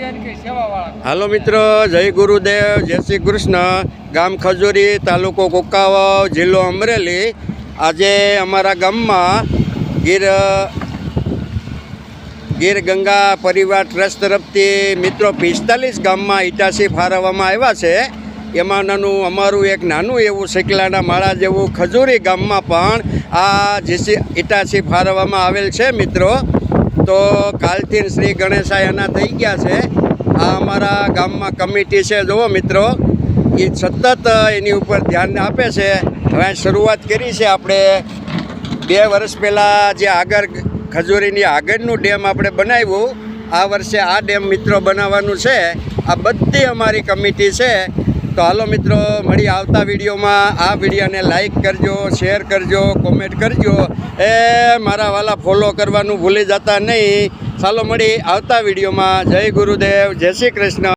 હાલો મિત્રો, જય ગુરુદેવ, જય શ્રી કૃષ્ણ. ગામ ખજૂરી, તાલુકો કુકાવાવ, જિલ્લો અમરેલી. આજે અમારા ગામમાં ગીર ગંગા પરિવાર ટ્રસ્ટ તરફથી મિત્રો 45 ગામમાં ઇટાસી ફાળવવામાં આવ્યા છે. એમાં અમારું એક નાનું એવું શીકલાના માળા જેવું ખજૂરી ગામમાં પણ આ ઇટાસી ફાળવવામાં આવેલ છે મિત્રો. તો કાલથી શ્રી ગણેશાયના થઈ ગયા છે. આ અમારા ગામમાં કમિટી છે, જુઓ મિત્રો, એ સતત એની ઉપર ધ્યાન આપે છે. હવે શરૂઆત કરી છે આપણે 2 વર્ષ પહેલાં જે આગળ ખજૂરીની આગળનું ડેમ આપણે બનાવ્યું. આ વર્ષે આ ડેમ મિત્રો બનાવવાનું છે. આ બધી અમારી કમિટી છે. તો હાલો મિત્રો, મળી આવતા વિડીયોમાં. આ વિડીયોને લાઈક કરજો, શેર કરજો, કોમેન્ટ કરજો. મારા વાલા ફોલો કરવાનું ભૂલી જતા નહીં. ચાલો મળી આવતા વિડીયોમાં. જય ગુરુદેવ, જય શ્રી કૃષ્ણ.